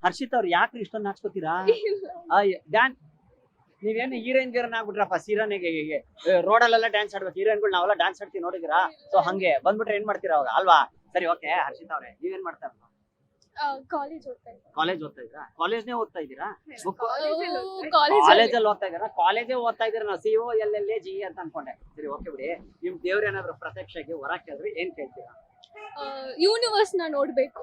ಹರ್ಷಿತ್ ಅವ್ರು ಯಾಕ್ರಿ ಇಷ್ಟೊಂದು ನಾಚ್ಕೋತೀರಾ? ಡ್ಯಾನ್ ನೀವೇನು ಹೀರೋಯಿನ್ ಗೀರನ್ ಆಗ್ಬಿಟ್ರಪ್ಪ ಸೀರೋನಿಗೆ ರೋಡಲ್ಲೆಲ್ಲ ಡ್ಯಾನ್ಸ್ ಆಡ್ಬೇಕು ಹೀರೋಯಿನ್ಗಳು ನಾವೆಲ್ಲ ಡ್ಯಾನ್ಸ್ ಆಡ್ತೀವಿ ನೋಡಿದಿರಾ? ಸೊ ಹಂಗೆ ಬಂದ್ಬಿಟ್ರೆ ಏನ್ ಮಾಡ್ತೀರಾ ಅವಾಗ ಅಲ್ವಾ? ಸರಿ ಓಕೆ ಹರ್ಷಿತ್ ಅವ್ರೆ ನೀವೇನ್ ಮಾಡ್ತಾ ಇರೋದು? ಕಾಲೇಜ್ ಓದ್ತಾ ಇದ್ದೀನಿ. ಕಾಲೇಜ್ ಓದ್ತಾ ಇದ್ದೀರಾ? ಕಾಲೇಜ್ನೇ ಓದ್ತಾ ಇದ್ದೀರಾ? ಕಾಲೇಜ್ ಕಾಲೇಜಲ್ಲಿ ಓದ್ತಾ ಇದ್ದೀರಾ? ಕಾಲೇಜೇ ಓದ್ತಾ ಇದ್ದೀರಾ? ನಾವು CO LLA GE ಅಂತ ಅನ್ಕೊಂಡೆ. ಸರಿ ಓಕೆ ಬಿಡಿ. ನಿಮ್ ದೇವ್ರ ಏನಾದ್ರು ಪ್ರತ್ಯಕ್ಷವಾಗಿ ಹೊರ ಕೇಳಿದ್ರೆ ಏನ್ ಕೇಳ್ತೀರಾ? ಯೂನಿವರ್ಸ್ ನ ನೋಡ್ಬೇಕು.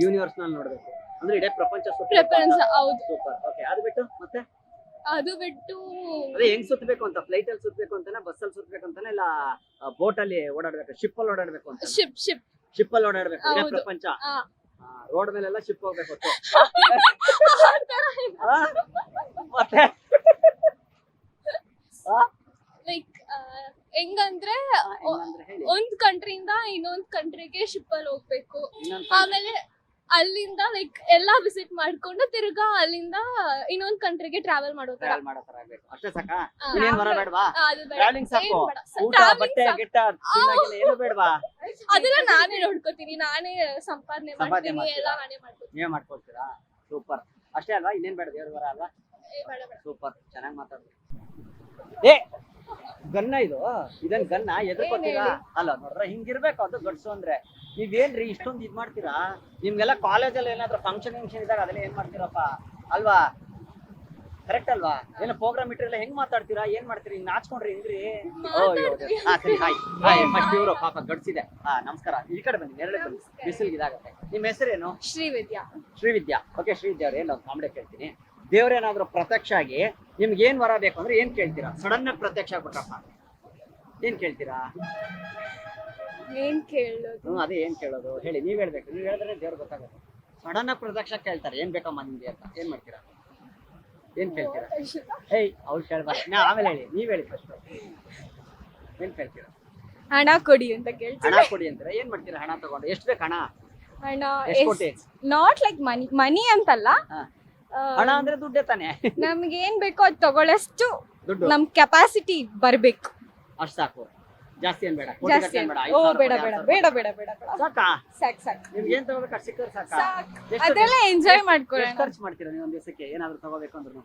ಯೂನಿವರ್ಸ್ ನಲ್ಲಿ ನೋಡ್ಬೇಕು ಅಂದ್ರೆ ಇಡೀ ಪ್ರಪಂಚ ಪ್ರಪಂಚ ಹೌದು. ಸೂಪರ್. ಓಕೆ ಅದು ಬಿಟ್ಟು ಮತ್ತೆ ಅದು ಬಿಟ್ಟು ಅದೇ ಹೆಂಗ್ ಸುತ್ತಬೇಕು ಅಂತ? ಫ್ಲೈಟ್ ಅಲ್ಲಿ ಸುತ್ತಬೇಕು ಅಂತಾನೆ, ಬಸ್ ಅಲ್ಲಿ ಸುತ್ತಬೇಕು ಅಂತಾನೆ, ಇಲ್ಲ ಬೋಟ್ ಅಲ್ಲಿ ಓಡಾಡ್ಬೇಕು, ಶಿಪ್ ಅಲ್ಲಿ ಓಡಾಡ್ಬೇಕು ಅಂತ? ಶಿಪ್ ಅಲ್ಲಿ ಓಡಾಡ್ಬೇಕು ಇಡೀ ಹೌದು. ಪ್ರಪಂಚ. ರೋಡ್ ಮೇಲೆಲ್ಲ ಶಿಪ್ ಹೋಗ್ಬೇಕು ಮತ್ತೆ ಲೈಕ್ ಹೆಂಗಂದ್ರೆ ಹೆಂಗಂದ್ರೆ ಹೇಳಿ. ಒಂದ್ ಕಂಟ್ರಿಯಿಂದ ಇನ್ನೊಂದ್ ಕಂಟ್ರಿಗೆ ಶಿಪ್ ಅಲ್ಲಿ ಹೋಗ್ಬೇಕು. ಆಮೇಲೆ ಅಲ್ಲಿಂದ ಲೈಕ್ ಎಲ್ಲಾ ವಿಸಿಟ್ ಮಾಡ್ಕೊಂಡು ತಿರ್ಗಾ ಅಲ್ಲಿಂದ ಇನ್ನೊಂದ್ ಕಂಟ್ರಿಗೆ ಟ್ರಾವೆಲ್ ಮಾಡೋ ತರ. ಟ್ರಾವೆಲ್ ಮಾಡೋ ತರ ಆಗ್ಬೇಕು ಅಷ್ಟೇ ಸಾಕಾ? ಇನ್ನೇನ್ ವರ ಬೇಡವಾ? ಅದು ಬೇಡ. ಟ್ರಾವೆಲಿಂಗ್ ಸಾಕು. ಏನ್ ಬೇಡ. ಊಟ Travelling ಬಟ್ಟೆ ಸಾಕು. ಗಿಟ್ಟ ತಿನ್ನಾಗಿಲ್ಲ ಏನು ಬೇಡವಾ? ಅದೆಲ್ಲ ನಾನೇ ನೋಡ್ಕೋತೀನಿ, ನಾನೇ ಸಂಪಾದನೆ ಮಾಡ್ತೀನಿ, ಮಾಡ್ತೀರಾ? ಎಲ್ಲ ನಾನೇ ಮಾಡ್ಕೋತೀನಿ. ನೀವೇ ಮಾಡ್ಕೊಳ್ತೀರಾ? ಸೂಪರ್. ಅಷ್ಟೇ ಅಲ್ವಾ? ಇನ್ನೇನ್ ಬೇಡ ದೇವ್ರ ವರ ಅಲ್ವಾ? ಬೇಡ ಬೇಡ. ಸೂಪರ್ ಚೆನ್ನಾಗಿ ಮಾತಾಡ್ತೀವಿ. ಏ ಗನ್ನ ಇದು ಇದನ್ ಗನ್ನ ಎದ್ಕೊತೀರಾ? ಅಲ್ಲ ನೋಡ್ರ ಹಿಂಗಿರ್ಬೇಕು ಅದು ಗಡ್ಸು ಅಂದ್ರೆ. ನೀವೇನ್ರಿ ಇಷ್ಟೊಂದು ಇದ್ ಮಾಡ್ತೀರಾ? ನಿಮ್ಗೆಲ್ಲ ಕಾಲೇಜಲ್ಲಿ ಏನಾದ್ರು ಫಂಕ್ಷನ್ ಇದ್ದಾಗ ಅದೆಲ್ಲ ಏನ್ ಮಾಡ್ತೀರಪ್ಪ ಅಲ್ವಾ? ಕರೆಕ್ಟ್ ಅಲ್ವಾ? ಏನೋ ಪ್ರೋಗ್ರಾಮ್ ಇಟ್ಟಿರಲ್ಲ ಹೆಂಗ್ ಮಾತಾಡ್ತೀರಾ? ಏನ್ ಮಾಡ್ತೀರಿ? ಹಿಂಗ್ ನಾಚ್ಕೊಂಡ್ರಿ ಹೆಂಗ್ರಿ? ಸರಿ ಹಾಯ್ ಫಸ್ಟ್ ಇವ್ರು ಪಾಪ ಗಡ್ಸಿದೆ. ನಮಸ್ಕಾರ. ಈ ಕಡೆ ಬನ್ನಿ, ನೆರಳೆ ಬನ್ನಿ, ಬಿಸಿಲಿಗೆ ಇದಾಗತ್ತೆ. ನಿಮ್ ಹೆಸರೇನು? ಶ್ರೀವಿದ್ಯಾ. ಶ್ರೀವಿದ್ಯಾ. ಓಕೆ ಶ್ರೀವಿದ್ಯಾ ಅವ್ರು ಏನು ಕಾಮಿಡಿ ಕೇಳ್ತೀನಿ. ದೇವ್ರೇನಾದ್ರು ಪ್ರತ್ಯಕ್ಷ ಆಗಿ ನಿಮ್ಗೆ ಏನ್ ವರ ಬೇಕು ಅಂದ್ರೆ ಏನ್ ಕೇಳ್ತೀರಾ? ಸಡನ್ ಆಗಿ ಪ್ರತ್ಯಕ್ಷ ಆಗ್ಬಿಟ್ರಪ್ಪ ಏನ್ ಕೇಳ್ತೀರಾ? ಏನ್ ಕೇಳೋದು? ಅದೇ ಏನ್ ಕೇಳೋದು ಹೇಳಿ, ನೀವ್ ಹೇಳ್ಬೇಕು. ನೀವ್ ಹೇಳಿದ್ರೆ ದೇವ್ರು ಗೊತ್ತಾಗುತ್ತೆ. ಸಡನ್ ಆಗಿ ಪ್ರತ್ಯಕ್ಷ ಕೇಳ್ತಾರೆ ಏನ್ ಬೇಕಮ್ಮ ನಿಮ್ಗೆ ಅಂತ ಏನ್ ಮಾಡ್ತೀರಾ? ಏನ್ ಕೇಳ್ತೀರಾ? ಹೇಯ್ ಅವ್ರು ಕೇಳ್ಬಾರ್ದು, ನಾ ಆಮೇಲೆ ಹೇಳಿ, ನೀವ್ ಹೇಳಿ ಫಸ್ಟ್. ಏನ್ ಕೇಳ್ತೀರಾ? ಹಣ ಕೊಡಿ ಅಂತ ಕೇಳ್ತೀನಿ. ಹಣ ಕೊಡಿ ಅಂತೀರಾ? ಏನ್ ಮಾಡ್ತೀರಾ ಹಣ ತಗೊಂಡು? ಎಷ್ಟ್ ಬೇಕು ಹಣ? ಹಣ ಎಷ್ಟ್ ಕೋಟಿ? ನಾಟ್ ಲೈಕ್ ಮನಿ ಅಂತಲ್ಲ. ಹಾ. ಹಣ ಅಂದ್ರೆ ದುಡ್ಡೇ ತಾನೆ. ನಮ್ಗೆ ಏನ್ ಬೇಕೋ ಅದ್ ತಗೊಳ್ಳಷ್ಟು ದುಡ್ಡು ನಮ್ ಕೆಪಾಸಿಟಿ ಬರ್ಬೇಕು. ಅಷ್ಟ್ ಸಾಕು, ಜಾಸ್ತಿ ಏನ್ ಬೇಡ? ಕೋಟಿ ಜಾಸ್ತಿ ಗಟ್ಲೆ ಏನ್ ಬೇಡ? ಓ 5,000 ಬೇಡ ಕೋಟಿ, ಬೇಡ 6,000 ಬೇಡ ಬೇಡ ಬೇಡ ಬೇಡ. ಸಾಕಾ? ಸಾಕ್ ನಿಮ್ಗೆ ಏನ್ ತಗೋಬೇಕು ಅಷ್ಟು ಸಿಕ್ಕರೆ ಸಾಕಾ? ಸಾಕ್. ಎಷ್ಟು ಅದೆಲ್ಲ ಎಂಜಾಯ್ ಮಾಡ್ಕೊಳ್ಳೋಣ. ಎಷ್ಟು ಖರ್ಚು ಮಾಡ್ತೀರಾ ನೀವು ಒಂದ್ ದಿವಸಕ್ಕೆ ಏನಾದ್ರು ತಗೋಬೇಕು ಅಂದ್ರೂ?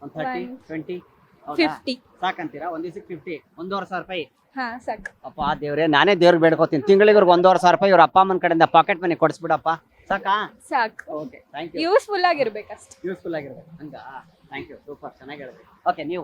ಒಂದ್ 30 20 50. ಸಾಕಂತೀರಾ? ಒಂದ್ ದಿವಸಕ್ಕೆ 50 1,500 ರೂಪಾಯಿ. ಹಾ ಸಾಕ್. ಅಪ್ಪ ದೇವ್ರೆ, ನಾನೇ ದೇವ್ರಿಗೆ ಬೇಡ್ಕೋತೀನಿ ತಿಂಗಳಿಗೆ 1,500 ರೂಪಾಯಿ ಇವ್ರ ಅಪ್ಪ ಅಮ್ಮನ ಕಡೆಯಿಂದ ಪಾಕೆಟ್ ಮನಿ ಕೊಡಿಸ್ಬಿಡಪ್ಪ. ಸಾಕಾ? ಸಾಕ್. Okay thank you. ಯೂಸ್ಫುಲ್ ಆಗಿರ್ಬೇಕಷ್ಟೇ. ಯೂಸ್ಫುಲ್ ಆಗಿರ್ಬೇಕು ಹಂಗ. ಥ್ಯಾಂಕ್ ಯು ಸೂಪರ್ ಚೆನ್ನಾಗಿ ಹೇಳಿದ್ರಿ. ಓಕೆ ನೀವು